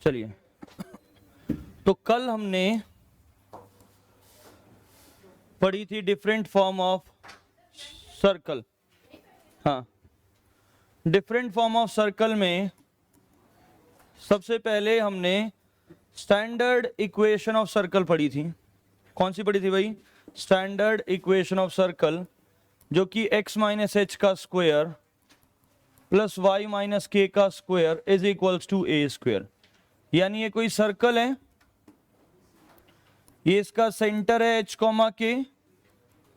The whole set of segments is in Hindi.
चलिए, तो कल हमने पढ़ी थी डिफरेंट फॉर्म ऑफ सर्कल। हाँ, डिफरेंट फॉर्म ऑफ सर्कल में सबसे पहले हमने स्टैंडर्ड इक्वेशन ऑफ सर्कल पढ़ी थी। कौन सी पढ़ी थी भाई? स्टैंडर्ड इक्वेशन ऑफ सर्कल, जो कि x माइनस एच का square plus y minus k का square is equals to A square. यानी ये कोई सर्कल है, ये इसका सेंटर है h कॉमा के,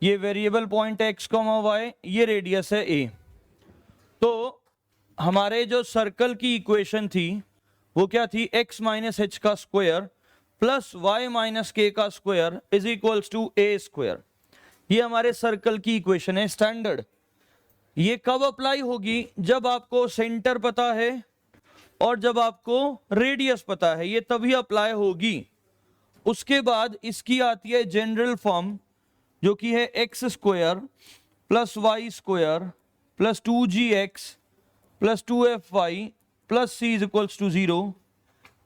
ये वेरिएबल पॉइंट है x कॉमा वाई, ये रेडियस है a। तो हमारे जो सर्कल की इक्वेशन थी वो क्या थी? x माइनस एच का square plus y minus k का square is equals to A square. ये हमारे सर्कल की इक्वेशन है स्टैंडर्ड। ये कब अप्लाई होगी? जब आपको सेंटर पता है और जब आपको रेडियस पता है, ये तभी अप्लाई होगी। उसके बाद इसकी आती है जनरल फॉर्म, जो कि है x square plus Y square plus 2gx plus 2fy plus C is equals to 0,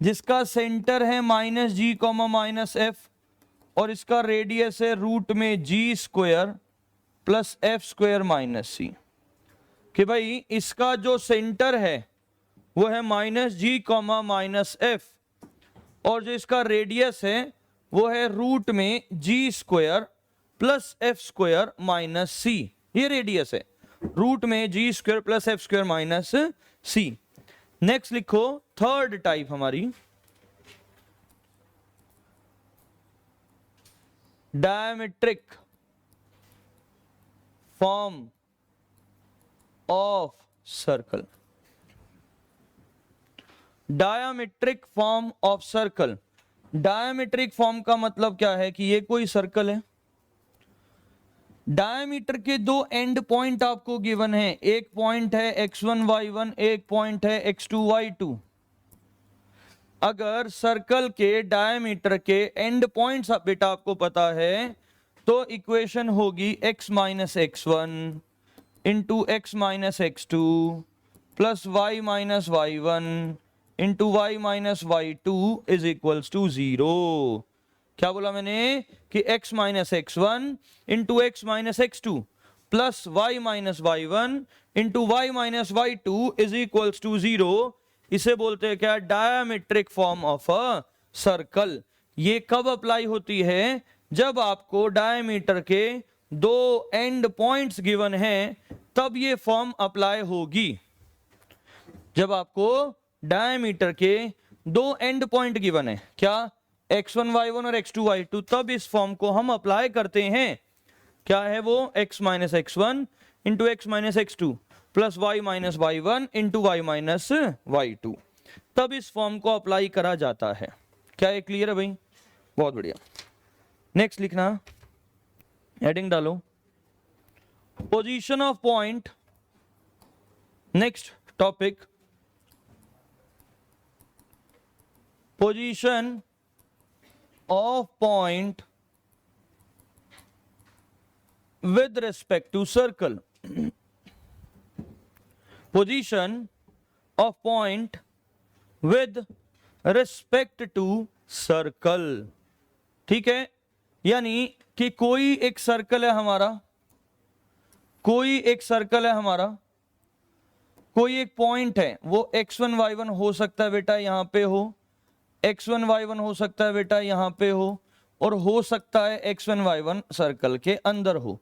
जिसका सेंटर है minus G comma minus F और इसका रेडियस है रूट में G square plus F square minus C. कि भाई इसका जो सेंटर है वो है minus G comma minus F और जो इसका रेडियस है वो है रूट में G square plus F square minus C. ये रेडियस है, रूट में G square plus F square minus C. Next लिखो थर्ड टाइप हमारी diametric form of circle. Diametric form of circle. Diametric form का मतलब क्या है कि ये कोई सर्कल है, डायमीटर के दो एंड पॉइंट आपको गिवन है। एक पॉइंट है x1 y1, एक पॉइंट है x2 y2। अगर सर्कल के डायमीटर के एंड पॉइंट्स बेटा आपको पता है तो इक्वेशन होगी x minus x1 into x minus x2 plus y minus y1 into y minus y2 is equals to 0। क्या बोला मैंने? कि x minus x1 into x minus x2 plus y minus y1 into y minus y2 is equals to 0। इसे बोलते हैं क्या? Diametric form of a circle. ये कब अप्लाई होती है? जब आपको डायमीटर के दो एंड पॉइंट्स गिवन हैं, तब ये फॉर्म अप्लाई होगी। जब आपको डायमीटर के दो एंड पॉइंट गिवन है, क्या? x1 y1 और x2 y2, तब इस फॉर्म को हम अप्लाई करते हैं। क्या है वो? x minus x1 into x minus x2 plus y minus y1 into y minus y2, तब इस फॉर्म को अप्लाई करा जाता है। क्या ये क्लियर है भाई? बहुत बढ़िया। नेक्स्ट लिखना, हेडिंग डालो position of point. Next topic position of point with respect to circle. Position of point with respect to circle। ठीक है, यानी कि कोई एक सर्कल है हमारा, कोई एक सर्कल है हमारा, कोई एक पॉइंट है, वो x1 y1 हो सकता है बेटा यहां पे हो, x1 y1 हो सकता है बेटा यहां पे हो, और हो सकता है x1 y1 सर्कल के अंदर हो।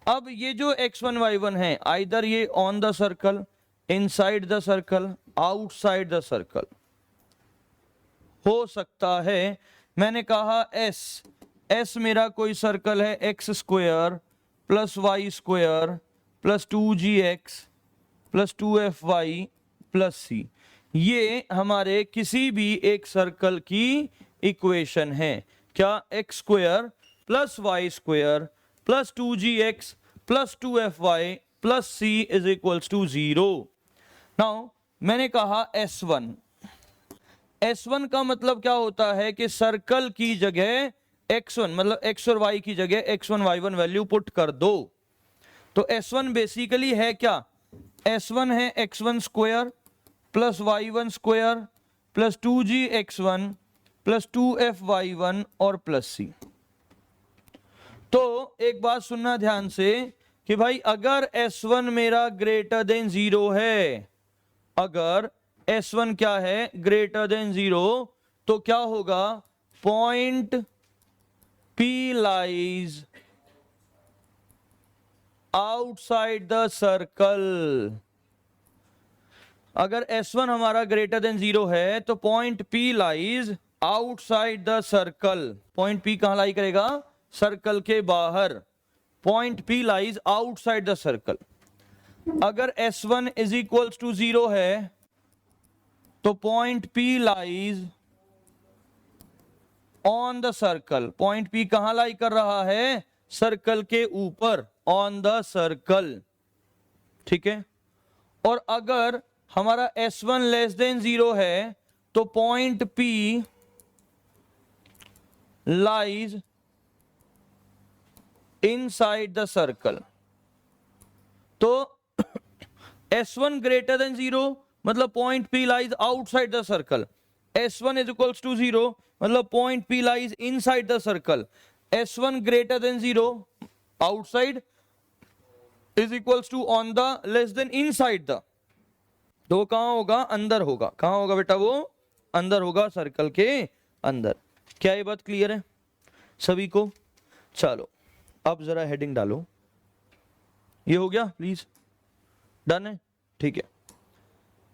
अब ये जो x1 y1 है, आइदर ये on the circle, inside the circle, outside the circle हो सकता है। मैंने कहा S मेरा कोई सर्कल है, x square plus Y square plus 2gx plus 2fy plus C. ये हमारे किसी भी एक सर्कल की इक्वेशन है। क्या? X square plus Y square plus 2gx plus 2fy plus C is equals to 0। Now मैंने कहा S1। S1 का मतलब क्या होता है कि सर्कल की जगह x1 मतलब x और y की जगह x1 y1 वैल्यू पुट कर दो। तो S1 बेसिकली है क्या? S1 है x1 square plus y1 square plus 2g(x1) plus 2f(y1) और प्लस c। तो एक बात सुनना ध्यान से कि भाई अगर S1 मेरा ग्रेटर देन 0 है, अगर S1 क्या है, ग्रेटर देन 0, तो क्या होगा, point P lies outside the circle. अगर S1 हमारा ग्रेटर देन 0 है तो point P lies outside the circle. Point P कहां लाई करेगा, सर्कल के बाहर। Point P lies outside the circle. अगर S1 इज इक्वल्स टू 0 है तो point P lies on the circle. Point P कहां लाई कर रहा है, सर्कल के ऊपर, ऑन द सर्कल। ठीक है। और अगर हमारा S1 लेस देन 0 है तो point P lies inside the circle. तो S1 ग्रेटर देन 0 मतलब point P lies outside the circle. S1 is equals to 0 मतलब point P lies inside the circle. S1 greater than 0 outside is equals to on the less than inside the. तो कहां होगा, अंदर होगा। कहां होगा बेटा, वो अंदर होगा, सर्कल के अंदर। क्या ये बात क्लियर है सभी को? चलो अब जरा हेडिंग डालो। ये हो गया प्लीज, डन है, ठीक है।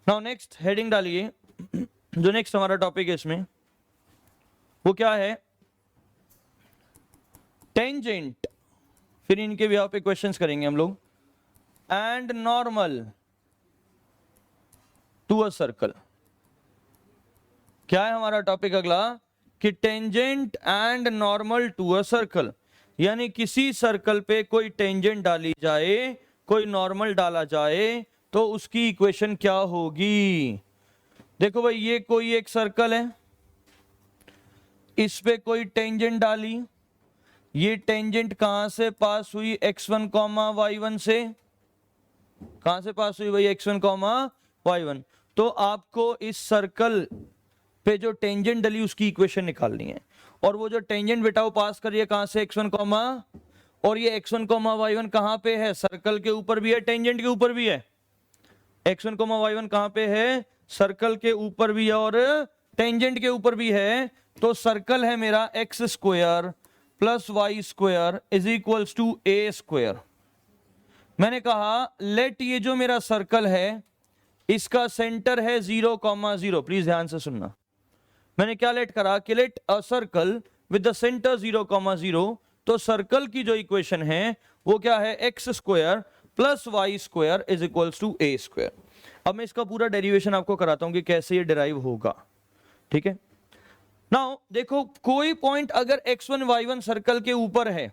नाउ नेक्स्ट हेडिंग डालिए। जो नेक्स्ट हमारा टॉपिक है इसमें वो क्या है, टेंजेंट। फिर इनके भी पे क्वेश्चंस करेंगे हम लोग। And normal to a circle. क्या है हमारा टॉपिक अगला, कि tangent and normal to a circle. यानी किसी सर्कल पे कोई टेंजेंट डाली जाए, कोई नॉर्मल डाला जाए, तो उसकी इक्वेशन क्या होगी। देखो भाई, ये कोई एक सर्कल है, इस पे कोई टेंजेंट डाली। ये टेंजेंट कहां से पास हुई, x1, y1 से। कहां से पास हुई भाई, x1, y1। तो आपको इस सर्कल पे जो टेंजेंट डली उसकी इक्वेशन निकालनी है। और वो जो टेंजेंट बेटा वो पास कर रही है कहां से, x1, और ये x1, y1 कहां पे है, सर्कल के ऊपर भी है, टेंजेंट के ऊपर भी है। x1, y1 कहां पे है, सर्कल के ऊपर भी है और टेंजेंट के ऊपर भी है। तो सर्कल है मेरा x square plus Y square is equals to A square. मैंने कहा लेट ये जो मेरा सर्कल है इसका सेंटर है 0,0। प्लीज ध्यान से सुनना। मैंने क्या लेट करा कि let a circle with the center 0,0। तो सर्कल की जो इक्वेशन है वो क्या है, x square plus Y square is equals to A square. अब मैं इसका पूरा डेरिवेशन आपको कराता हूं कि कैसे ये डिराइव होगा। ठीक है। नाउ देखो, कोई पॉइंट अगर x1, y1 सर्कल के ऊपर है,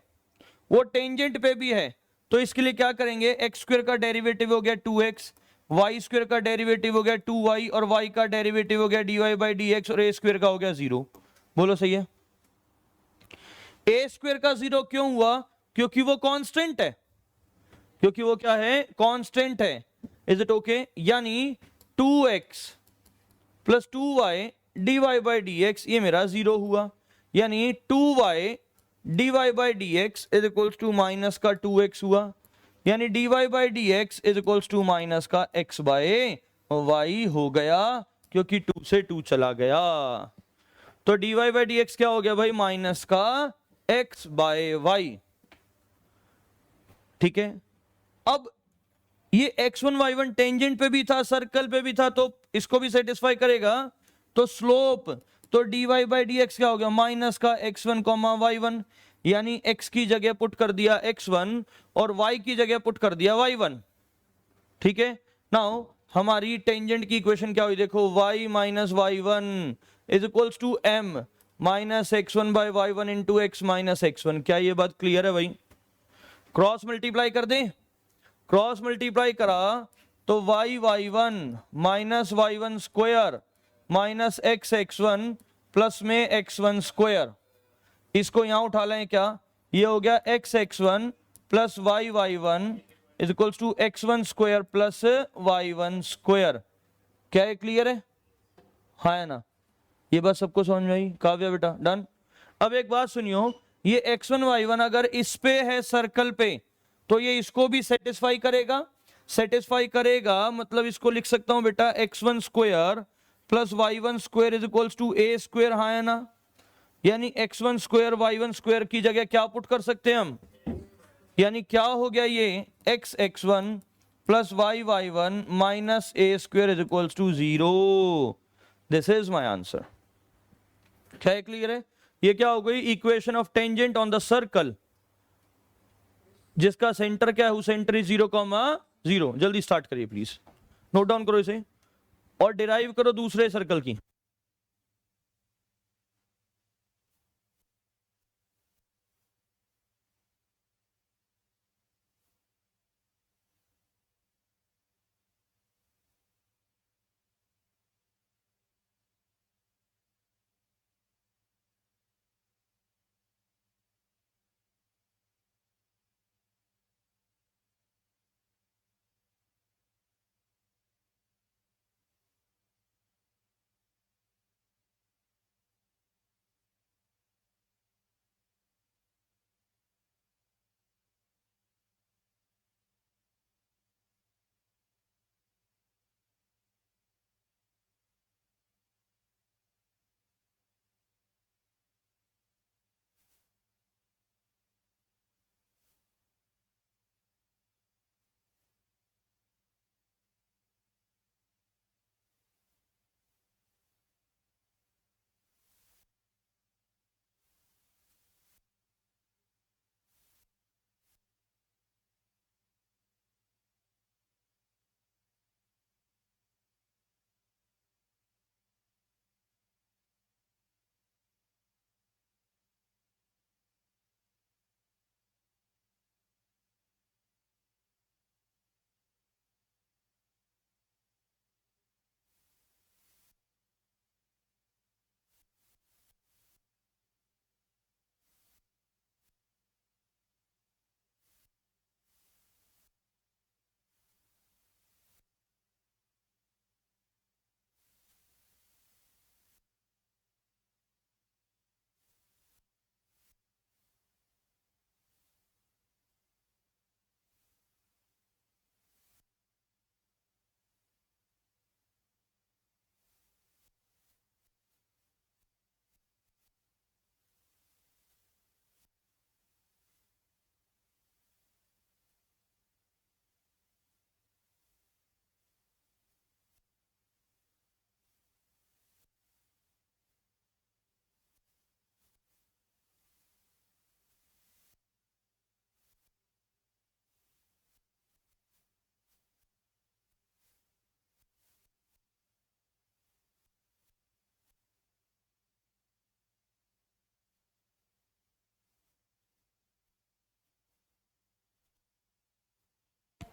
वो टेंजेंट पे भी है, तो इसके लिए क्या करेंगे, एक्स स्क्वायर का डेरिवेटिव हो गया 2x, वाई स्क्वायर का डेरिवेटिव हो गया 2y, और y का डेरिवेटिव हो गया dy/dx, और a स्क्वायर का हो गया 0। बोलो सही है। a स्क्वायर का 0 क्यों हुआ, क्योंकि वो कांस्टेंट है। क्योंकि वो क्या है, कांस्टेंट है। Is it okay? यानी 2x प्लस 2y dy/dx ये मेरा 0 हुआ। यानी 2y dy/dx is equals to minus का 2x हुआ। यानी dy/dx is equals to minus का x/y हो गया, क्योंकि 2 से 2 चला गया। तो dy/dx क्या हो गया भाई, माइनस का x/y। ठीक है। अब ये x1, y1 टेंजेंट पे भी था, सर्कल पे भी था, तो इसको भी सेटिस्फाई करेगा। तो स्लोप, तो dy/dx क्या हो गया, माइनस का x1, y1। यानी x की जगह पुट कर दिया x1 और y की जगह पुट कर दिया y1। ठीक है। नाउ हमारी टेंजेंट की इक्वेशन क्या हुई, देखो y minus y1 is equals to m minus x1/y1 into x minus x1। क्या ये बात क्लियर है भाई? क्रॉस मल्टीप्लाई कर दें। क्रॉस मल्टीप्लाई करा तो y/y1 minus y1 square minus x/x1 plus में x1 स्क्वायर। इसको यहां उठा लें, क्या ये हो गया x/x1 plus y/y1 is equals to x1 square plus y1 square. क्या ये क्लियर है? हाँ है ना, ये बात सबको समझ में आई? काव्या बेटा डन। अब एक बात सुनियो, ये x1 y1 अगर इस पे है सर्कल पे तो ये इसको भी सेटिस्फाई करेगा, सेटिस्फाई करेगा मतलब इसको लिख सकता हूं बेटा x1 square plus y1 square is equals to a square, हाँ है ना, यानी x1 स्क्वायर y1 स्क्वायर की जगह क्या पुट कर सकते हैं हम, यानी क्या हो गया ये x x1 plus y y1 minus a square is equals to 0। This is my answer. क्या है, क्लियर है? ये क्या हो गई, equation of tangent on the circle जिसका सेंटर क्या है, सेंटर इज 0,0। जल्दी स्टार्ट करिए प्लीज, नोट डाउन करो इसे और डिराइव करो दूसरे सर्कल की।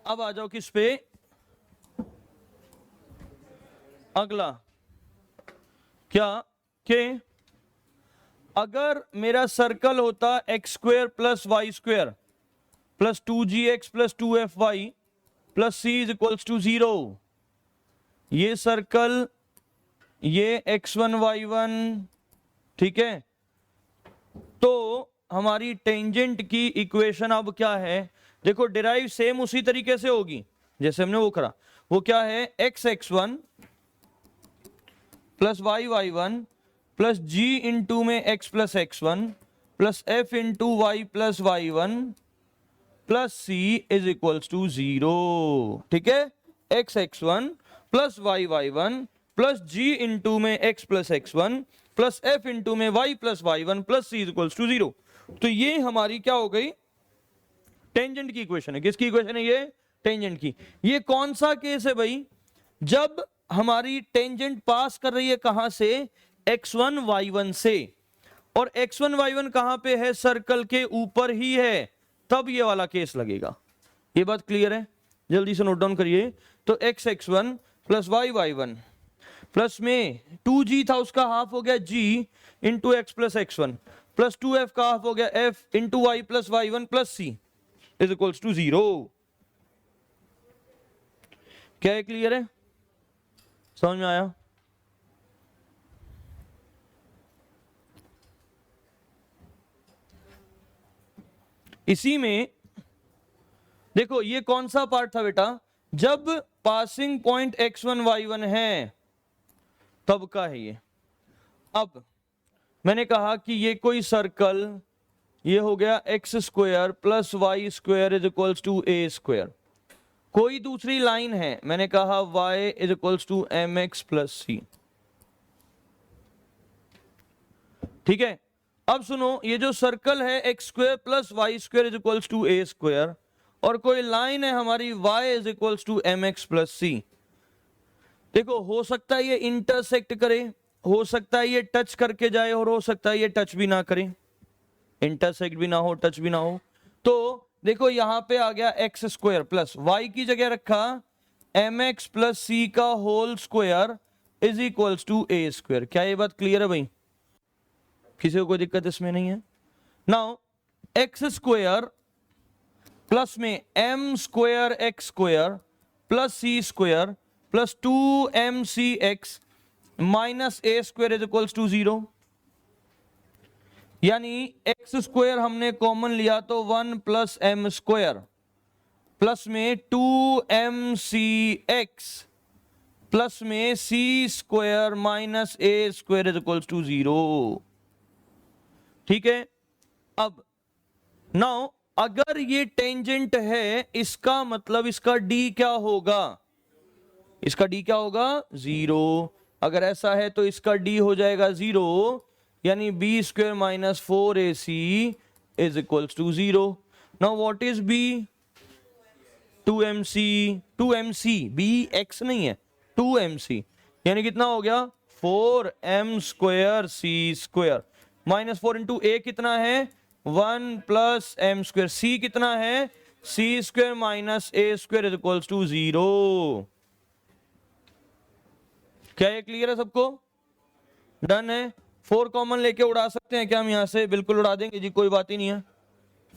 अब आ जाओ किस पे, अगला क्या के अगर मेरा सर्कल होता x square plus Y square plus 2gx plus 2fy plus C is equals to 0, ये सर्कल ये x1 y1, ठीक है, तो हमारी टेंजेंट की इक्वेशन अब क्या है, देखो डिराइव सेम उसी तरीके से होगी जैसे हमने वो करा, वो क्या है x x1 plus y y1 plus g into में x plus x1 plus f into y plus y1 plus c is equals to 0, ठीक है, x x1 plus y y1 plus g into में x plus x1 plus f into में y plus y1 plus c is equals to 0। तो ये हमारी क्या हो गई, टेंजेंट की इक्वेशन है। किसकी इक्वेशन है ये, टेंजेंट की। ये कौन सा केस है भाई, जब हमारी टेंजेंट पास कर रही है कहां से, x1 y1 से, और x1 y1 कहां पे है, सर्कल के ऊपर ही है, तब ये वाला केस लगेगा। ये बात क्लियर है, जल्दी से नोट डाउन करिए। तो x x1 plus y y1 plus में 2g था उसका हाफ हो गया g into x plus x1 plus 2f का हाफ हो गया f into y plus y1 plus c is equals to 0। क्या है, क्लियर है, समझ में आया? इसी में देखो ये कौन सा पार्ट था बेटा, जब पासिंग पॉइंट x1 y1 है तब का है ये। अब मैंने कहा कि ये कोई सर्कल, ये हो गया X square plus Y square is equals to A square. कोई दूसरी लाइन है, मैंने कहा y is equals to M x plus C. ठीक है, अब सुनो, ये जो सर्कल है x square plus Y square is equals to A square, और कोई लाइन है हमारी y is equals to M x plus C. देखो हो सकता है ये इंटरसेक्ट करे, हो सकता है ये टच करके जाए, और हो सकता है ये टच भी ना करे, इंटरसेक्ट भी ना हो, टच भी ना हो। तो देखो यहां पे आ गया एक्स स्क्वायर प्लस वाई की जगह रखा एम एक्स प्लस सी का whole square is equals to A square. क्या ये बात क्लियर है भाई? किसी को कोई दिक्कत इसमें नहीं है? नाउ एक्स स्क्वायर प्लस में m square x square plus c square plus 2mcx minus A square is equals to 0। यानी एक्स स्क्वायर हमने कॉमन लिया तो 1 प्लस एम स्क्वायर प्लस में 2mcx प्लस में C square minus A square is equals to 0। ठीक है, अब नाउ अगर ये टेंजेंट है, इसका मतलब इसका डी क्या होगा? इसका डी क्या होगा? 0। अगर ऐसा है तो इसका डी हो जाएगा 0, यानी B square minus 4ac is equals to 0। Now what is B? 2mc B X नहीं है, 2mc यानी कितना हो गया? 4m square C square minus 4 into A कितना है? 1 प्लस एम स्क्वायर। सी कितना है? C square minus A square is equals to 0। क्या ये क्लियर है सबको? डन है। 4 कॉमन लेके उड़ा सकते हैं क्या हम यहां से? बिल्कुल उड़ा देंगे जी, कोई बात ही नहीं है।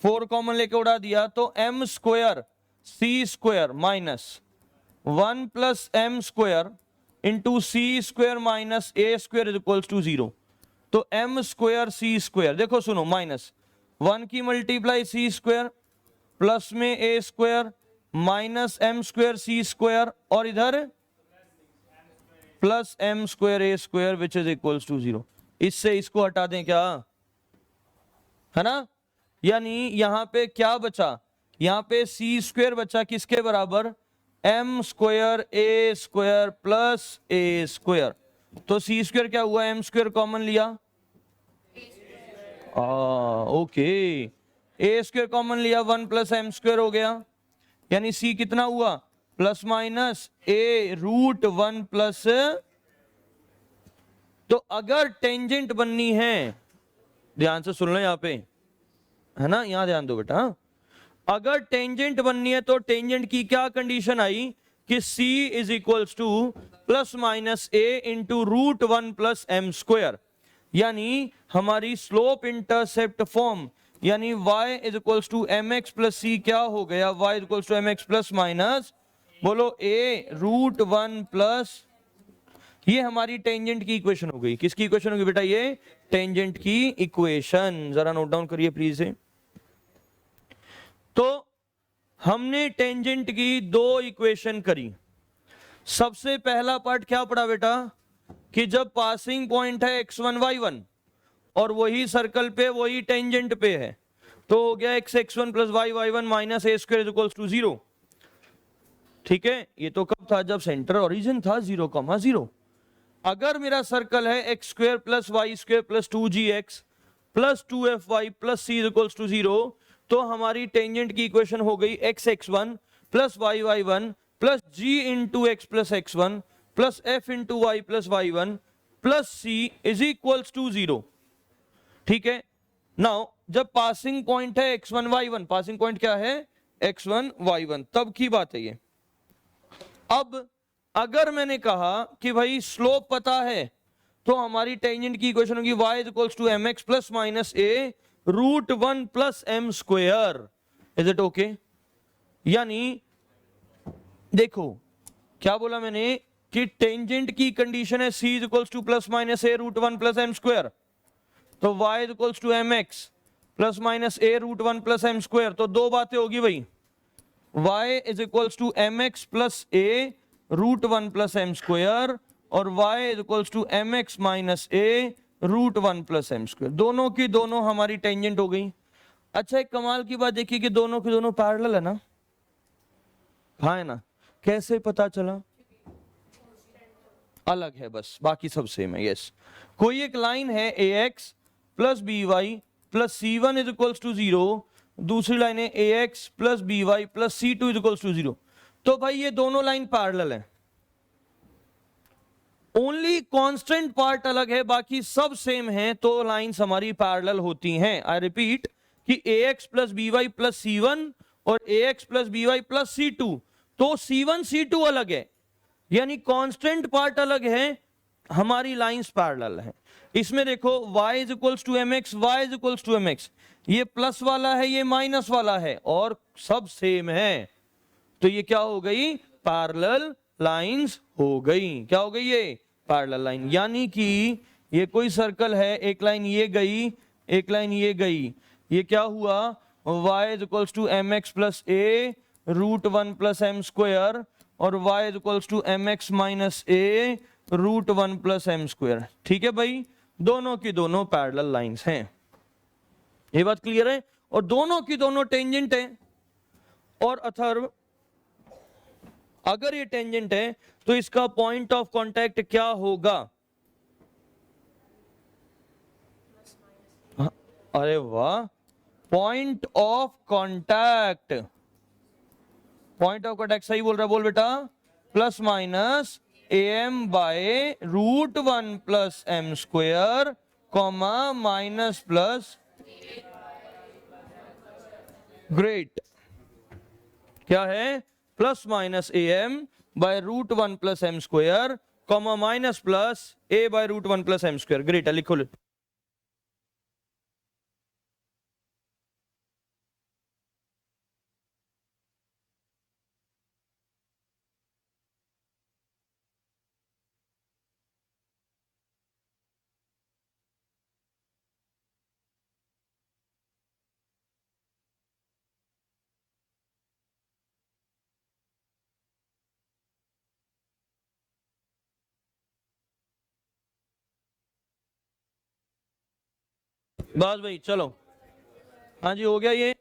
4 कॉमन लेके उड़ा दिया तो m square C square minus 1 plus M square into c square minus A square is equals to 0। तो एम स्क्वायर सी स्क्वायर, देखो सुनो, माइनस 1 की मल्टीप्लाई सी स्क्वायर प्लस में a square minus m square C square और इधर plus M square a square which is equals to 0। इससे इसको हटा दें क्या? है ना? यानी यहां पे क्या बचा? यहां पे सी स्क्वायर बचा, किसके बराबर? M square a square plus A square. तो सी स्क्वायर क्या हुआ? एम स्क्वायर कॉमन लिया, ओके, ए स्क्वायर कॉमन लिया, 1 प्लस एम स्क्वायर हो गया, यानी सी कितना हुआ? Plus minus a root 1 plus. तो अगर टेंजेंट बननी है, ध्यान से सुन लो यहां पे, है ना, यहां ध्यान दो बेटा। अगर टेंजेंट बननी है तो टेंजेंट की क्या कंडीशन आई कि c is equals to plus minus a into root 1 plus M square. यानी हमारी स्लोप इंटरसेप्ट फॉर्म, यानी y is equals to M x plus C क्या हो गया? y is equals to M x plus minus, बोलो a रूट 1 प्लस। ये हमारी टेंजेंट की इक्वेशन हो गई। किसकी इक्वेशन होगी बेटा? ये टेंजेंट की इक्वेशन। जरा नोट डाउन करिए प्लीज। तो हमने टेंजेंट की 2 इक्वेशन करी। सबसे पहला पार्ट क्या पढ़ा बेटा? कि जब पासिंग पॉइंट है x1 y1 और वही सर्कल पे वही टेंजेंट पे है, तो हो गया x1 plus y1 minus A square is equals to 0। ठीक है, ये तो कब था? जब सेंटर ओरिजिन था 0,0। अगर मेरा सर्कल है x square plus Y square plus 2gx plus 2fy plus C is equals to 0, तो हमारी टेंजेंट की इक्वेशन हो गई x1 plus y1 plus g into x plus x1 plus f into y plus y1 plus c is equals to 0। ठीक है, नाउ जब पासिंग पॉइंट है x1 y1, पासिंग पॉइंट क्या है? x1 y1, तब की बात है ये। अब अगर मैंने कहा कि भाई स्लोप पता है, तो हमारी टेंजेंट की इक्वेशन होगी y is equals to M x plus minus a root 1 plus M square. Is it okay? यानी देखो क्या बोला मैंने कि टेंजेंट की कंडीशन है c is equals to plus minus a root 1 plus M square, तो y is equals to M x plus minus a root one plus M square, तो दो बातें होगी भाई, y is equals to M x plus a root one plus M square और y is equals to M x minus a root one plus M square, दोनों की दोनों हमारी टेंजेंट हो गई। अच्छा एक कमाल की बात देखिए कि दोनों की दोनों पैरेलल है ना, हाँ है ना, कैसे पता चला, अलग है बस, बाकी सब सेम है। यस, कोई एक लाइन है A X plus B Y plus C one is equals to zero, दूसरी लाइन है A X plus B Y plus C two is equals to zero, तो भाई ये दोनों लाइन पैरेलल है, ओनली कांस्टेंट पार्ट अलग है, बाकी सब सेम है, तो लाइंस हमारी पैरेलल होती हैं। आई रिपीट कि A X plus B Y plus C one और A X plus B Y plus C two, तो सी वन सी टू अलग है, यानी कांस्टेंट पार्ट अलग है, हमारी लाइंस पैरेलल है। इसमें देखो y is equals to M x, y is equals to M x, ये प्लस वाला है ये माइनस वाला है और सब सेम है, तो ये क्या हो गई, पैरेलल लाइंस हो गई। क्या हो गई, ये पैरेलल लाइन, यानी कि ये कोई सर्कल है, एक लाइन ये गई एक लाइन ये गई, ये क्या हुआ, y is equals to M x plus a root one plus M square और y is equals to M x minus a root one plus M square. ठीक है भाई, दोनों की दोनों पैरेलल लाइंस हैं, ये बात क्लियर है, और दोनों की दोनों टेंजेंट है। और अथर्व अगर ये टेंजेंट है तो इसका पॉइंट ऑफ कांटेक्ट क्या होगा, अरे वाह, point of contact, point of contact सही बोल रहा है, बोल बेटा, plus minus a m by root one plus M square comma minus plus, great, क्या है, plus minus a m by root one plus M square comma minus plus a by root one plus M square, great है, लिखो। बस भाई चलो, हाँ जी हो गया ये,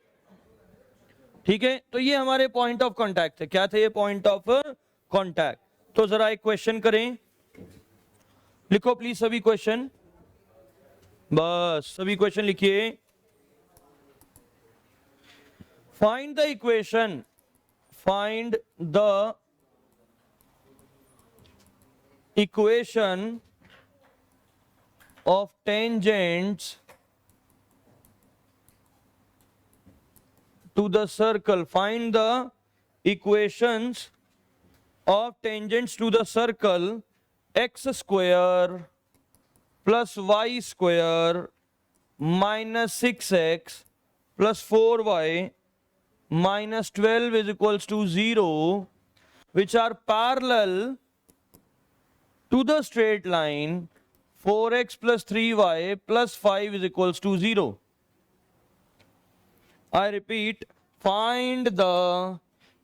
ठीक है, तो ये हमारे पॉइंट ऑफ कांटेक्ट है, क्या थे ये पॉइंट ऑफ कांटेक्ट। तो जरा एक क्वेश्चन करें, लिखो प्लीज सभी क्वेश्चन, बस सभी क्वेश्चन लिखिए। Find the equation, find the equation of tangents to the circle, find the equations of tangents to the circle x square plus y square minus 6x plus 4y minus 12 is equals to 0, which are parallel to the straight line 4x plus 3y plus 5 is equals to 0. I repeat, find the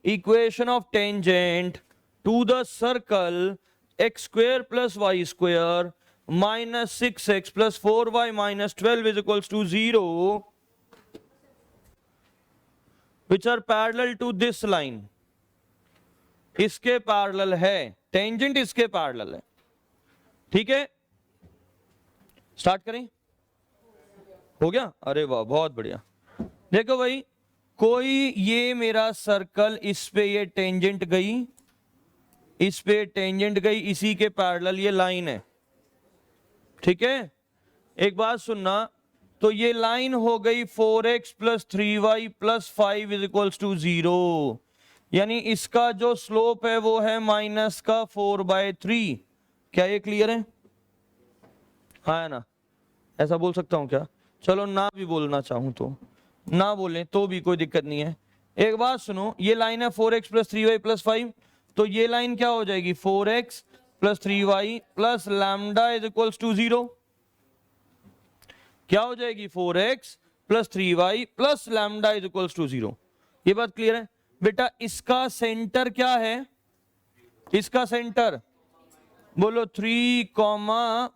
equation of tangent to the circle x square plus y square minus 6x plus 4y minus 12 is equals to 0, which are parallel to this line. इसके पैरेलल है, टेंजेंट इसके पैरेलल है, ठीक है, स्टार्ट करें, हो गया, अरे वाह बहुत बढ़िया। देखो भाई, कोई ये मेरा सर्कल, इस पे ये टेंजेंट गई, इस पे टेंजेंट गई, इसी के पैरेलल ये लाइन है, ठीक है, एक बात सुनना, तो ये लाइन हो गई 4x plus 3y plus 5 is equals to 0, यानी इसका जो स्लोप है वो है माइनस का 4/3। क्या ये क्लियर है, हाँ है ना, ऐसा बोल सकता हूं क्या, चलो ना भी बोलना चाहूं तो ना बोलें तो भी कोई दिक्कत नहीं है। एक बात सुनो, ये लाइन है 4x प्लस 3y प्लस 5, तो ये लाइन क्या हो जाएगी 4x plus 3y plus lambda is equals to 0, क्या हो जाएगी 4x plus 3y plus lambda is equals to 0। ये बात क्लियर है बेटा? इसका सेंटर क्या है? इसका सेंटर बोलो 3,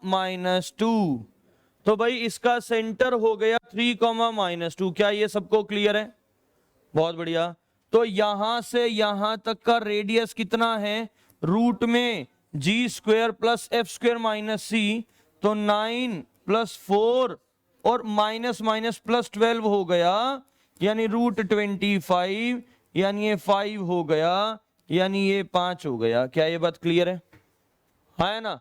-2। तो भाई इसका सेंटर हो गया 3, -2। क्या ये सबको क्लियर है? बहुत बढ़िया। तो यहां से यहां तक का रेडियस कितना है? रूट में g² plus f² minus c, तो 9 + 4 और माइनस माइनस प्लस 12 हो गया, यानी √25, यानी ये 5 हो गया, यानी ये 5 हो गया। क्या ये बात क्लियर है? है ना?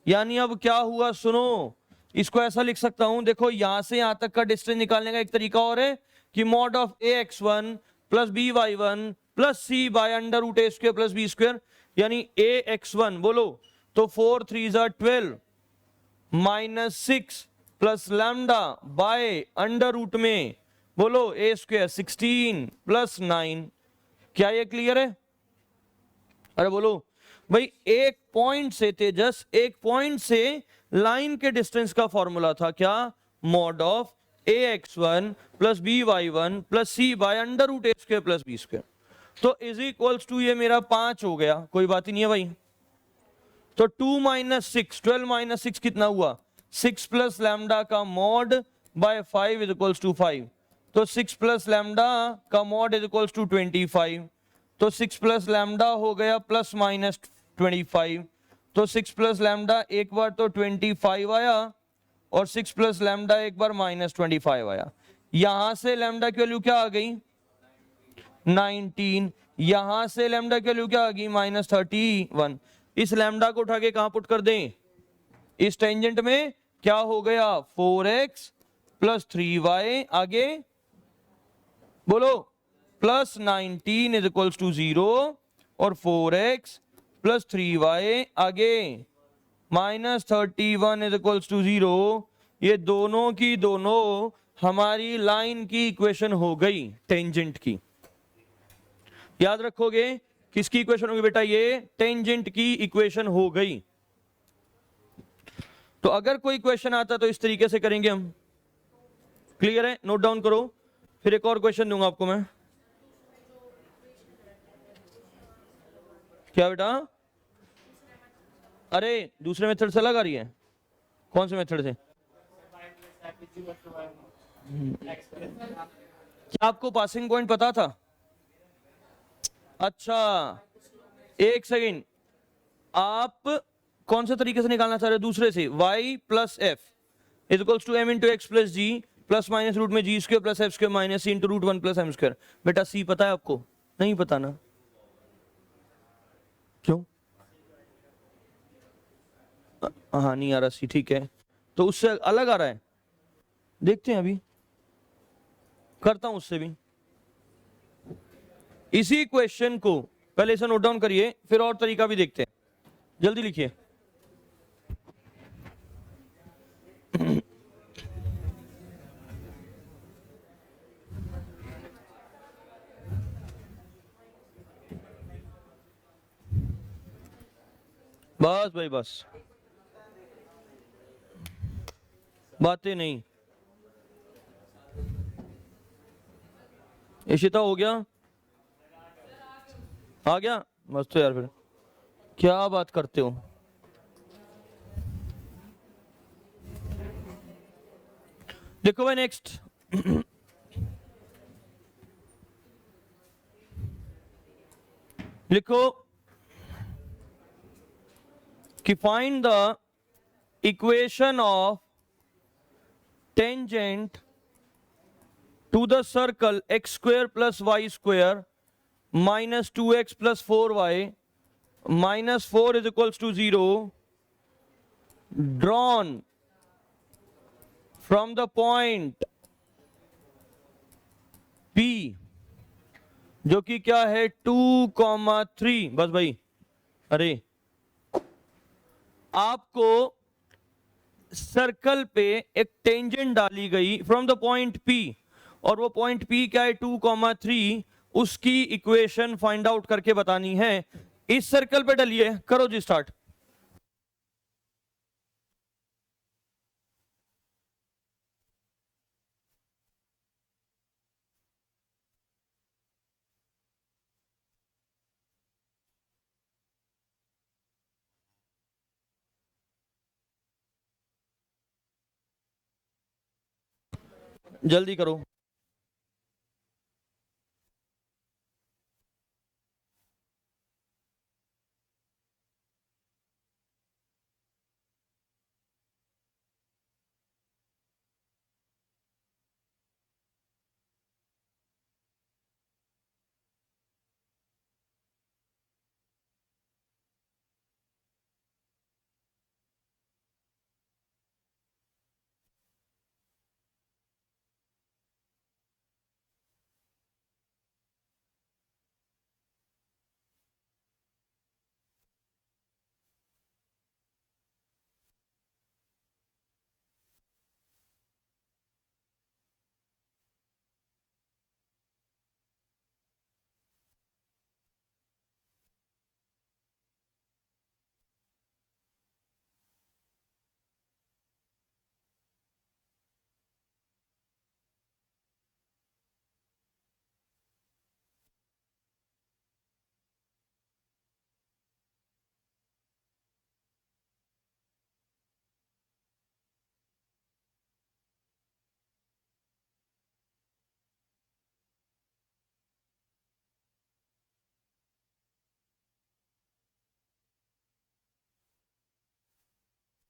यानी अब क्या हुआ सुनो, इसको ऐसा लिख सकता हूं, देखो यहां से यहां तक का डिस्टेंस निकालने का एक तरीका और है कि mod of ax1 plus by1 plus c by √a² plus b², यानी ax1 बोलो तो 4 3 12 -6 प्लस लैम्डा बाय √ में बोलो a² 16 प्लस 9। क्या ये क्लियर है? अरे बोलो भाई, एक पॉइंट से तेजस, एक पॉइंट से लाइन के डिस्टेंस का फॉर्मूला था क्या? mod of ax1 plus by1 plus c by √a² plus b²। तो इज इक्वल्स टू ये मेरा 5 हो गया, कोई बात ही नहीं है भाई। तो 2 - 6 12 - 6 कितना हुआ? 6 प्लस लैम्डा का mod by 5 is equals to 5। तो 6 प्लस लैम्डा का मॉड इज इक्वल्स टू 25। तो 6 प्लस लैम्डा हो गया प्लस माइनस 25। तो 6 प्लस लैम्डा एक बार तो 25 आया, और 6 प्लस लैम्डा एक बार -25 आया। यहां से लैम्डा की वैल्यू क्या आ गई? 19। यहां से लैम्डा की वैल्यू क्या आ गई? -31। इस लैम्डा को उठा के कहां पुट कर दें? इस टेंजेंट में। क्या हो गया? 4x प्लस 3y, आगे बोलो प्लस 19 इज इक्वल्स टू 0, और 4x प्लस 3y आगे -31 इज इक्वल्स टू 0। ये दोनों की दोनों हमारी लाइन की इक्वेशन हो गई, टेंजेंट की। याद रखोगे किसकी इक्वेशन होगी बेटा? ये टेंजेंट की इक्वेशन हो गई। तो अगर कोई क्वेश्चन आता तो इस तरीके से करेंगे हम। क्लियर है? नोट डाउन करो, फिर एक और क्वेश्चन दूंगा आपको मैं। क्या बेटा? अरे दूसरे मेथड से अलग आ रही है? कौन से मेथड से? क्या आपको पासिंग पॉइंट पता था? अच्छा एक सेकेंड, आप कौन से तरीके से निकालना चाह रहे हो? दूसरे से, y plus f is equals to m into x plus g plus minus root में g² plus f² minus c into √1 plus m²। बेटा c पता है आपको? नहीं पता ना? क्यों? हाँ नहीं आ रहा c, ठीक है। तो उससे अलग आ रहा है, देखते हैं, अभी करता हूं उससे भी। इसी क्वेश्चन को पहले इसे नोट डाउन करिए, फिर और तरीका भी देखते हैं। जल्दी लिखिए। बस भाई बस, बातें नहीं। इशिता हो गया? आ गया? बस तो यार, फिर क्या बात करते हो? देखो भाई नेक्स्ट, लिखो कि find the equation of tangent to the circle x² plus y² minus 2x plus 4y minus 4 is equals to 0 drawn from the point P, जो कि क्या है 2,3। बस भाई, अरे आपको सर्कल पे एक टेंजेंट डाली गई फ्रॉम द पॉइंट P, और वो पॉइंट P क्या है 2,3, उसकी इक्वेशन फाइंड आउट करके बतानी है। इस सर्कल पे डलिए, करो जी स्टार्ट। जल्दी करो।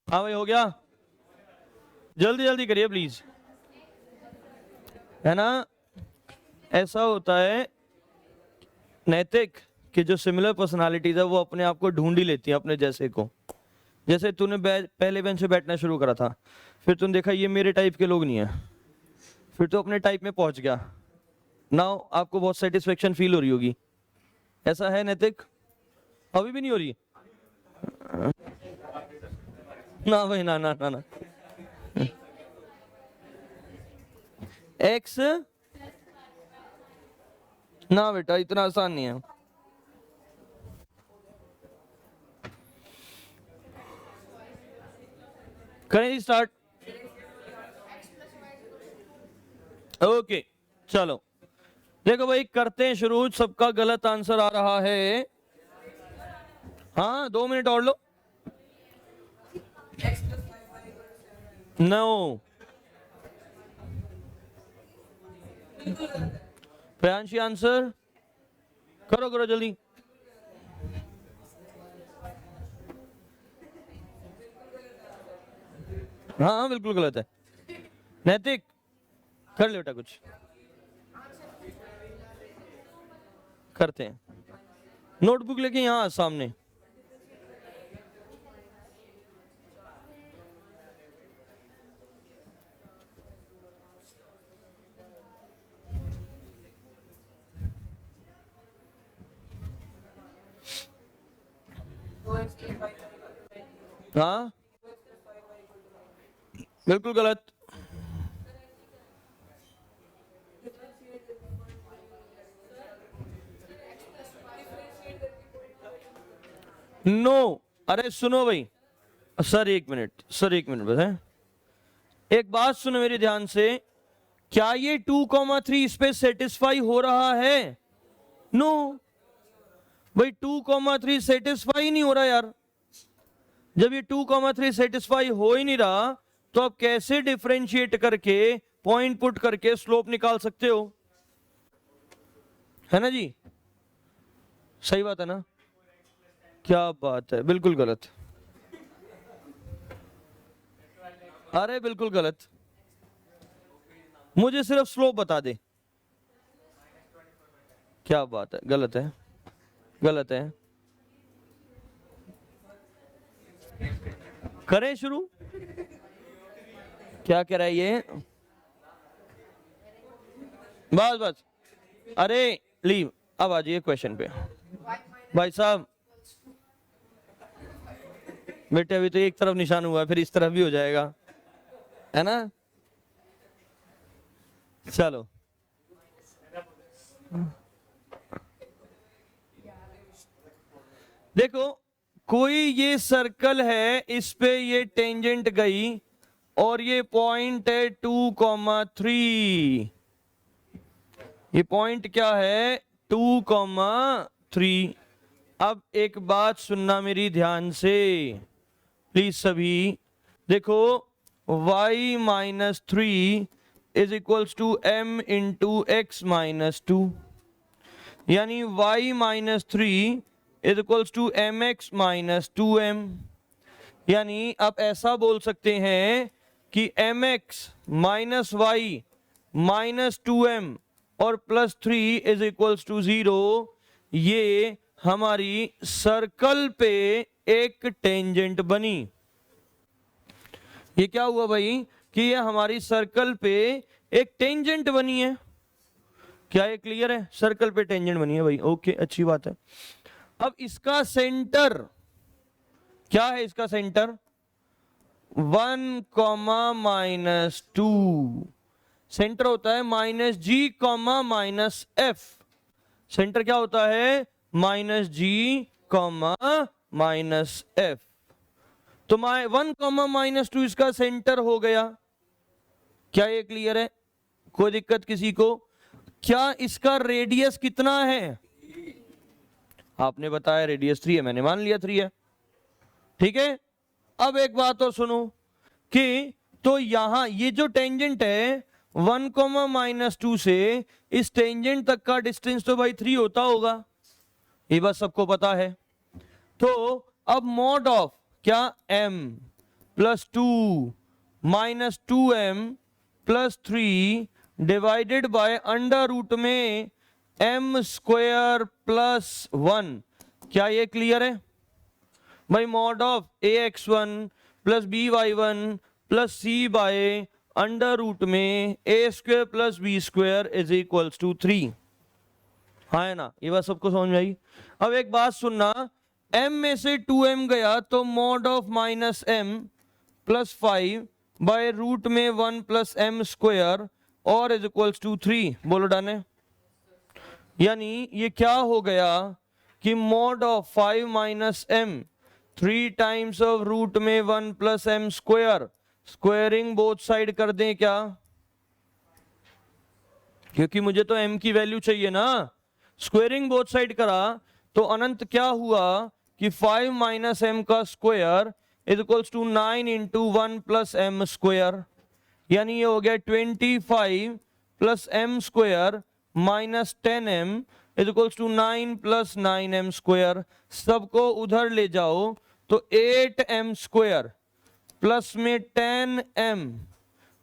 हाँ भाई, हो गया? जल्दी जल्दी करिए प्लीज, है ना। ऐसा होता है नैतिक कि जो सिमिलर पर्सनालिटीज है वो अपने आप को ढूंढ ही लेती है अपने जैसे को। जैसे तूने पहले बेंच पे बैठना शुरू करा था, फिर तूने देखा ये मेरे टाइप के लोग नहीं है, फिर तो अपने टाइप में पहुंच गया। नाउ आपको बहुत सेटिस्फेक्शन फील हो रही होगी। ऐसा है नैतिक? अभी भी नहीं हो रही? ना भाई, ना ना ना ना। एक्स ना बेटा, इतना आसान नहीं है। करें स्टार्ट? ओके चलो, देखो भाई करते हैं शुरू। सबका गलत आंसर आ रहा है। हाँ 2 मिनट और लो। नो, प्रियांशी आंसर करो, करो जल्दी। हाँ हाँ बिल्कुल गलत है। नैतिक कर ले बेटा, कुछ करते हैं। नोटबुक लेके यहाँ सामने। हाँ बिल्कुल गलत। नो अरे सुनो भाई, सर एक मिनट, सर एक मिनट बस है। एक बात सुनो मेरे ध्यान से, क्या ये 2,3 इस पे सेटिस्फाई हो रहा है? नो भाई, 2,3 सेटिस्फाई नहीं हो रहा यार। जब ये 2,3 सेटिस्फाई हो ही नहीं रहा तो आप कैसे डिफरेंशिएट करके पॉइंट पुट करके स्लोप निकाल सकते हो? है ना जी, सही बात है ना? क्या बात है, बिल्कुल गलत। अरे बिल्कुल गलत, मुझे सिर्फ स्लोप बता दे। क्या बात है, गलत है, गलत है। करें शुरू? क्या कह रहा है ये? बस बस, अरे लीव, अब आ जाइए क्वेश्चन पे। भाई साहब बेटे, अभी तो एक तरफ निशान हुआ है, फिर इस तरफ भी हो जाएगा, है ना। चलो देखो, कोई ये सर्कल है, इस पे ये टेंजेंट गई और ये पॉइंट है 2,3। ये पॉइंट क्या है? 2,3। अब एक बात सुनना मेरी ध्यान से प्लीज सभी, देखो y -3 is equals to m into x minus two, यानी y minus three is equals to M x minus two M. यानी आप ऐसा बोल सकते हैं कि M x minus Y minus two M और plus three is equals to zero. ये हमारी सर्कल पे एक टेंजेंट बनी। ये क्या हुआ भाई कि ये हमारी सर्कल पे एक टेंजेंट बनी है। क्या ये क्लियर है? सर्कल पे टेंजेंट बनी है भाई, ओके, अच्छी बात है। अब इसका सेंटर क्या है? इसका centre 1 comma minus two, centre होता है minus G comma minus F. Centre क्या होता है? Minus G comma minus F. तो 1 कॉमा माइनस टू इसका सेंटर हो गया। क्या ये क्लियर है? कोई दिक्कत किसी को? क्या इसका रेडियस कितना है? आपने बताया रेडियस 3 है, मैंने मान लिया 3 है, ठीक है। अब एक बात और सुनो कि तो यहां ये जो टेंजेंट है 1 कॉमा माइनस टू से इस टेंजेंट तक का डिस्टेंस तो भाई 3 होता होगा, ये बस सबको पता है। तो अब मॉड ऑफ क्या m plus two minus two m plus three divided by under root में m स्क्वायर प्लस वन। क्या ये क्लियर है भाई? Mod of ax1 plus by1 plus c by under root में a square plus b square is equals to 3। हाँ है ना? ये बात सबको समझ में आई। अब एक बात सुनना, m में से 2m गया तो mod of minus m plus 5 by root में 1 प्लस m स्क्वायर और इज इक्वल्स टू 3। बोलो डन है? यानी ये क्या हो गया कि mod of 5 minus m 3 times of root में 1 plus m square, squaring both side कर दें क्या? क्योंकि मुझे तो m की वैल्यू चाहिए ना। स्क्वायरिंग बोथ साइड करा तो अनंत क्या हुआ कि 5 माइनस m का square is equals to 9 into 1 plus m square. यानी ये हो गया 25 plus m square minus 10m is equals to 9 plus 9m square. सबको उधर ले जाओ तो 8m स्क्वायर प्लस में 10m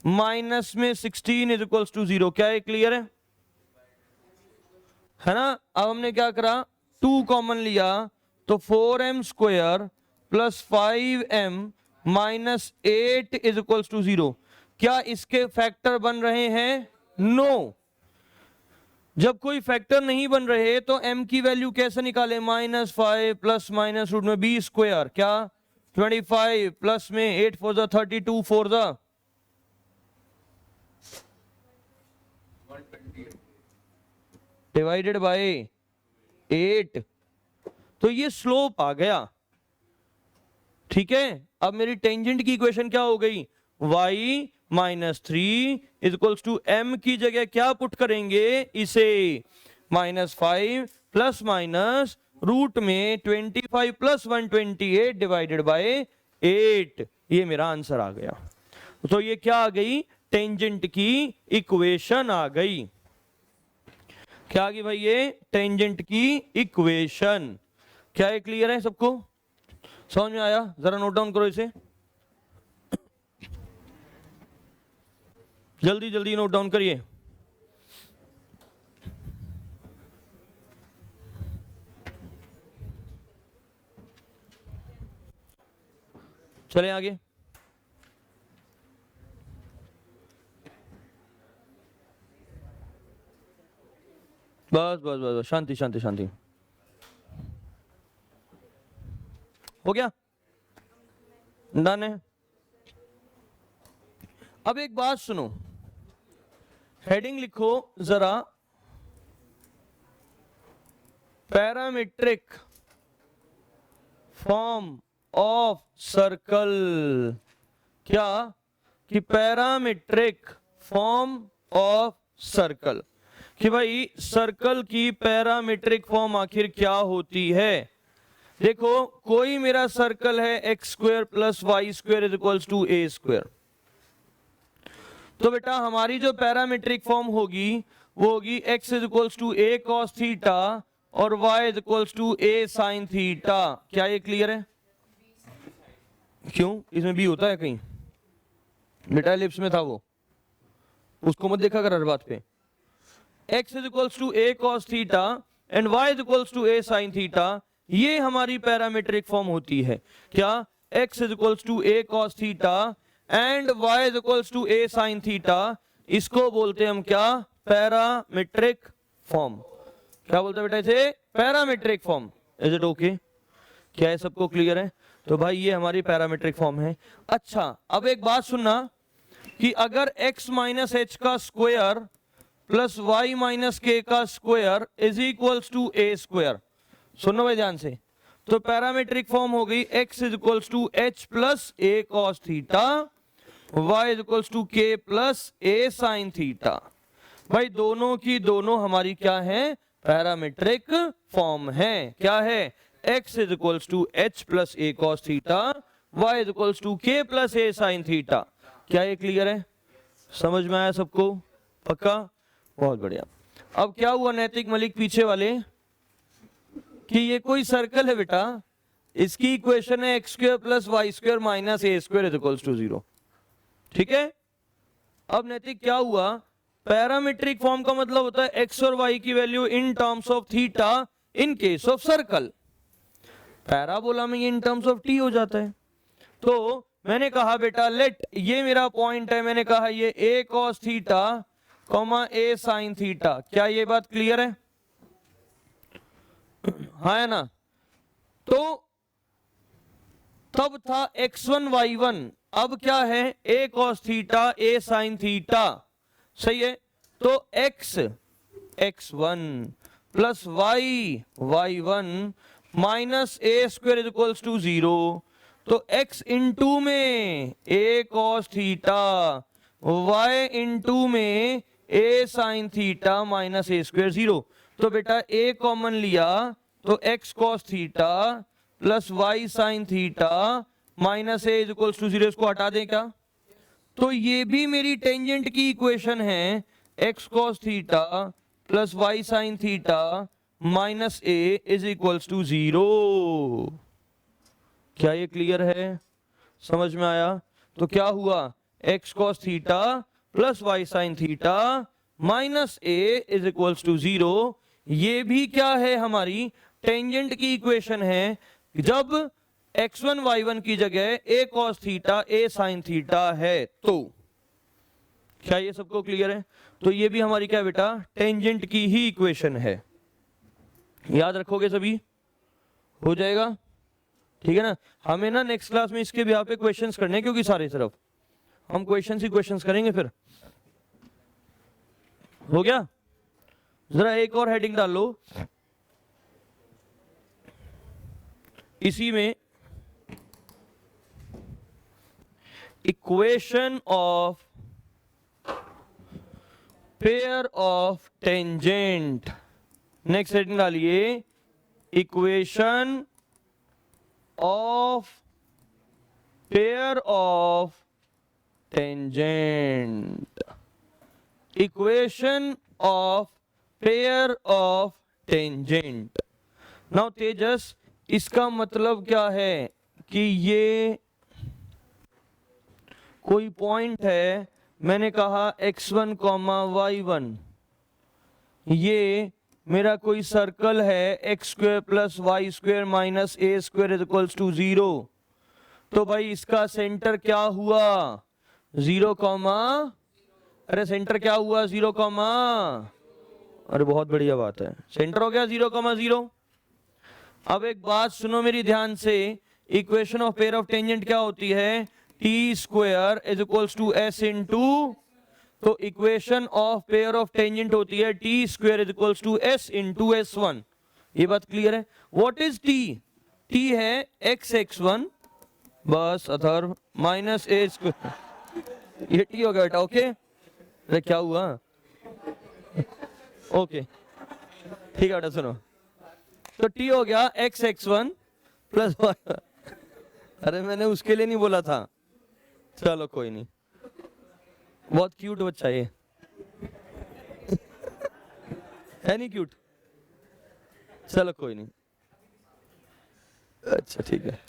माइनस में 16 इज इक्वल्स टू 0। क्या है? क्लियर है ना? अब हमने क्या करा, 2 कॉमन लिया तो 4m square plus 5m minus 8 is equals to 0। क्या इसके फैक्टर बन रहे हैं? नो। जब कोई फैक्टर नहीं बन रहे तो m की वैल्यू कैसे निकाले? माइनस 5 प्लस माइनस रूट में b स्क्वायर, क्या 25 प्लस में 8 फोर जा 32 फोर जा डिवाइडेड बाय 8। तो ये स्लोप आ गया, ठीक है। अब मेरी टेंजेंट की इक्वेशन क्या हो गई? y minus three is equals to m की जगह क्या पुट करेंगे? इसे माइनस 5 प्लस माइनस रूट में 25 प्लस 128 डिवाइडेड बाय 8। ये मेरा आंसर आ गया। तो ये क्या आ गई? टेंजेंट की इक्वेशन आ गई। क्या आ गई भाई? ये टेंजेंट की इक्वेशन। क्या ये क्लियर है सबको? समझ में आया? जरा नोट डाउन करो इसे, जल्दी जल्दी नोट डाउन करिए। चले आगे। बस बस बस, शांति शांति शांति। हो गया? डन है। अब एक बात सुनो, हेडिंग लिखो जरा, पैरामीट्रिक फॉर्म ऑफ सर्कल। क्या? कि पैरामीट्रिक फॉर्म ऑफ सर्कल, कि भाई सर्कल की पैरामीट्रिक फॉर्म आखिर क्या होती है। देखो, कोई मेरा सर्कल है x square plus Y square is equals to A square. तो बेटा हमारी जो पैरामीट्रिक फॉर्म होगी वो होगी x is equals to a cos theta और y is equals to a sin theta. क्या ये क्लियर है? क्यों, इसमें b होता है कहीं? बेटा एलिप्स में था वो, उसको मत देखा कर हर बात पे। x is equals to a cos theta and y is equals to a sin theta, ये हमारी पैरामीट्रिक फॉर्म होती है। क्या? x is equals to a cos theta and y is equals to a sin theta, इसको बोलते हैं हम क्या? Parametric form. क्या बोलते हैं बेटा इसे? Parametric form. Is it okay? क्या है, सबको क्लियर है? तो भाई ये हमारी पैरामीट्रिक फॉर्म है। अच्छा अब एक बात सुनना कि अगर x माइनस एच का square plus y minus k का square is equals to A square, सुनो भाई ध्यान से, तो पैरामीट्रिक फॉर्म हो गई x is equals to h plus a cos theta, y is equals to k plus a sine theta. भाई दोनों की दोनों हमारी क्या है? पैरामीट्रिक फॉर्म है। क्या है? x is equals to h plus a cos theta, y is equals to k plus a sine theta. क्या ये क्लियर है? समझ में आया सबको? पक्का? बहुत बढ़िया। अब क्या हुआ नैतिक मलिक पीछे वाले कि ये कोई सर्कल है बेटा, इसकी इक्वेशन है x square plus Y square minus A square is equals to 0। ठीक है। अब नैतिक क्या हुआ, पैरामीट्रिक फॉर्म का मतलब होता है एक्स और वाई की value in terms of theta in case of circle. Parabola में ये इन टर्म्स ऑफ टी हो जाता है। तो मैंने कहा बेटा लेट, ये मेरा पॉइंट है, मैंने कहा ये ए कॉस थीटा कॉमा ए साइन थीटा। क्या ये बात क्लियर है? हाँ है ना। तो तब था x1 y1, अब क्या है? a cos theta a sin theta. सही है। तो x x1 plus y y1 minus a square is equals to 0। तो x इंटू में a cos theta, y into में a sin theta minus a square 0। तो बेटा a कॉमन लिया तो x cos theta plus y sin theta minus a is equals to 0, इसको हटा दें क्या? तो ये भी मेरी टेंजेंट की इक्वेशन है, x cos theta plus y sin theta minus a is equals to 0। क्या ये क्लियर है? समझ में आया? तो क्या हुआ, x cos theta plus y sin theta minus a is equals to 0। ये भी क्या है, हमारी टेंजेंट की इक्वेशन है। जब x1 y1 की जगह a cos theta a sin theta है, तो क्या ये सबको क्लियर है? तो ये भी हमारी क्या बेटा, टेंजेंट की ही इक्वेशन है। याद रखोगे सभी? हो जाएगा? ठीक है ना। हमें ना नेक्स्ट क्लास में इसके भी यहाँ पे क्वेश्चंस करने हैं, क्योंकि सारे तरफ हम क्वेश्चंस ही क्वेश्चंस करेंगे। फिर हो गया? जरा एक और हेडिंग डाल लो इसी में, equation of pair of tangent. Next heading डालिए, equation of pair of tangent. Equation of pair of tangent. Now Tejas, इसका मतलब क्या है कि ये कोई पॉइंट है, मैंने कहा x1 कॉमा y1, ये मेरा कोई सर्कल है x square plus Y square minus A square is equals to 0। तो भाई इसका सेंटर क्या हुआ? 0 कॉमा, अरे सेंटर क्या हुआ? 0 कॉमा, अरे बहुत बढ़िया बात है, सेंटर हो गया 0 कॉमा 0। अब एक बात सुनो मेरी ध्यान से, equation of pair of tangent क्या होती है? T square is equals to S into, तो equation of pair of tangent होती है T square is equals to S into S1। ये बात क्लियर है? What is T? टी है एक्स x1 बस अथर्व माइनस ए स्क्वायर, ये टी हो गया बेटा। ओके, अरे क्या हुआ? ओके ठीक है बेटा, सुनो, तो टी हो गया एक्स x1 प्लस, अरे मैंने उसके लिए नहीं बोला था, चलो कोई नहीं। बहुत क्यूट बच्चा ये है, नहीं क्यूट? चलो कोई नहीं, अच्छा ठीक है,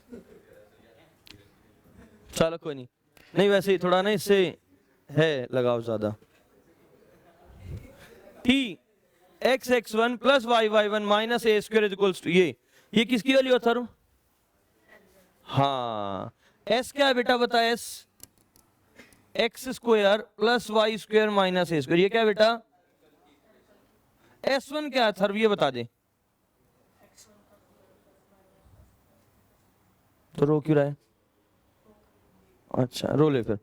चलो कोई नहीं। नहीं वैसे ही थोड़ा ना इससे है लगाव ज्यादा। T x x one plus y y one minus A square is equals to, ये किसकी वैल्यू है सर? हाँ, एस क्या है बेटा बता? S x square plus Y square minus ए स्क्वायर, ये क्या है बेटा? एस वन क्या है सर, ये बता दे। तो रो क्यों रहा है? अच्छा रो ले फिर,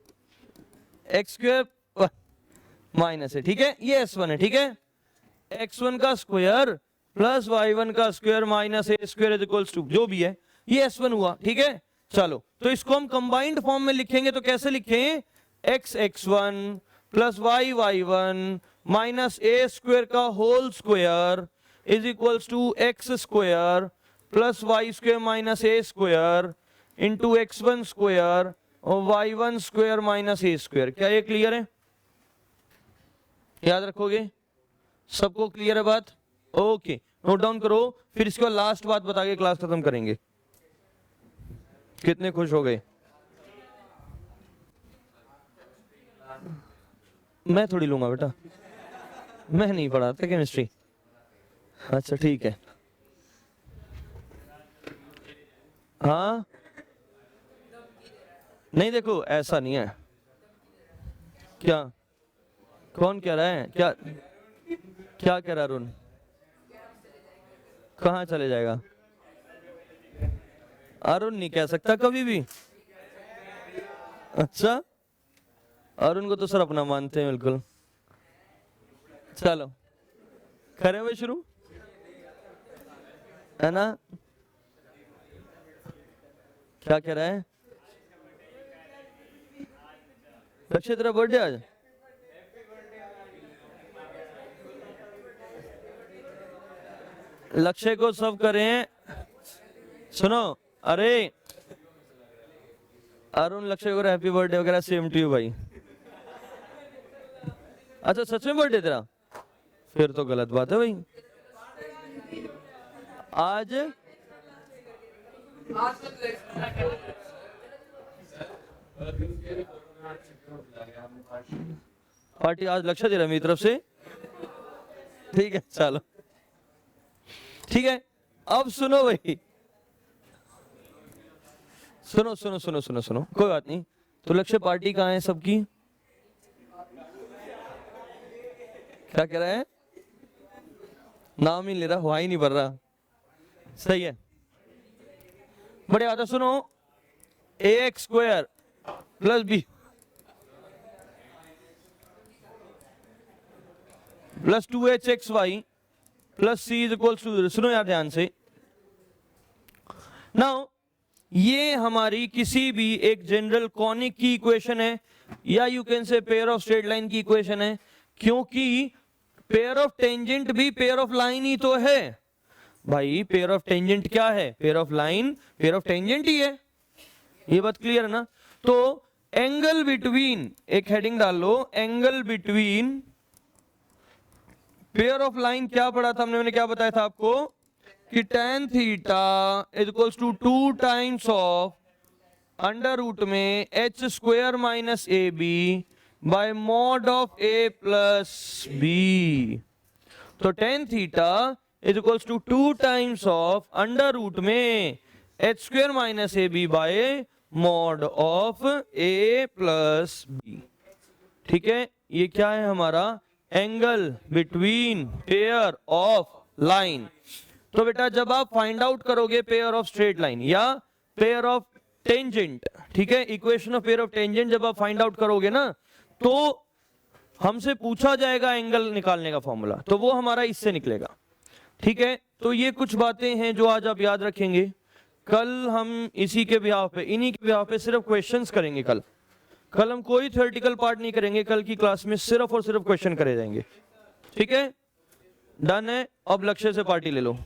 एक्स स्क्वायर माइनस है, ठीक है, ये एस वन है, ठीक है। एक्स वन का स्क्वायर प्लस वाई वन का square minus A square is equals to, जो भी है ये एस वन हुआ, ठीक है। चलो तो इसको हम कंबाइंड फॉर्म में लिखेंगे, तो कैसे लिखें? X x one plus y y one minus ए स्क्वायर का whole square is equals to x square plus Y square minus A square into x one square और वाई वन स्क्वायर माइनस ए स्क्वायर। क्या ये क्लियर है? याद रखोगे? सबको क्लियर है बात? ओके, नोट डाउन करो, फिर इसके बाद लास्ट बात बता के क्लास खत्म करेंगे। कितने खुश हो गए? मैं थोड़ी लूंगा बेटा, मैं नहीं पढ़ाता केमिस्ट्री। अच्छा ठीक है, हाँ नहीं देखो ऐसा नहीं है। क्या कौन कह रहा है? क्या क्या कह रहा है अरुण? कहाँ चले जाएगा? अरुण नहीं कह सकता कभी भी। अच्छा, अरुण को तो सर अपना मानते हैं बिल्कुल। चलो खड़े हुए शुरू, है ना? क्या कह रहा है? लक्ष्य तेरा बर्थडे आज? लक्ष्य को सब करें, सुनो, अरे अरुण लक्ष्य को हैप्पी बर्थडे वगैरह, सेम टू यू भाई। अच्छा सच में बर्थडे तेरा? फिर तो गलत बात है भाई। आज पार्टी आज लक्ष्य दे रहा है मेरी तरफ से, ठीक है चलो ठीक है। अब सुनो भाई, सुनो सुनो सुनो सुनो सुनो, कोई बात नहीं। तो लक्ष्य पार्टी कहाँ है सबकी? क्या कह रहा है? नाम ही ले रहा, हुआ ही नहीं भर रहा। सही है, बढ़िया बात है। सुनो, a x square plus b plus 2hxy plus C is equals to, सुनो यार ध्यान से। नाउ ये हमारी किसी भी एक जनरल कॉनिक की इक्वेशन है, या you can say pair of straight line की इक्वेशन है, क्योंकि पेयर ऑफ टेंजेंट भी पेयर ऑफ लाइन ही तो है भाई। पेयर ऑफ टेंजेंट क्या है? Pair of line pair of tangent ही है, ये बात क्लियर है ना? तो एंगल बिटवीन, एक हेडिंग डाल लो, angle between pair of line क्या पढ़ा था हमने? मैंने क्या बताया था आपको कि tan theta is equals to 2 times of under root में h square minus a b by mod of a plus b. तो tan theta is equals to 2 times of under root में h square minus a b by mod of a plus b, ठीक है। ये क्या है हमारा? Angle between pair of line. तो बेटा जब आप फाइंड आउट करोगे पेयर ऑफ स्ट्रेट लाइन या पेयर ऑफ टेंजेंट, ठीक है, equation of pair of tangent जब आप फाइंड आउट करोगे ना, तो हमसे पूछा जाएगा एंगल निकालने का फॉर्मूला, तो वो हमारा इससे निकलेगा, ठीक है। तो ये कुछ बातें हैं जो आज आप याद रखेंगे। कल हम इसी के बिहाफ पे, इन्हीं के बिहाफ पे सिर्फ क्वेश्चंस करेंगे। कल हम कोई थ्योरेटिकल पार्ट नहीं करेंगे, कल की क्लास में सिर्फ और सिर्फ क्वेश्चन करे जाएंगे, ठीक है। डन है? अब लक्ष्य से पार्टी ले लो।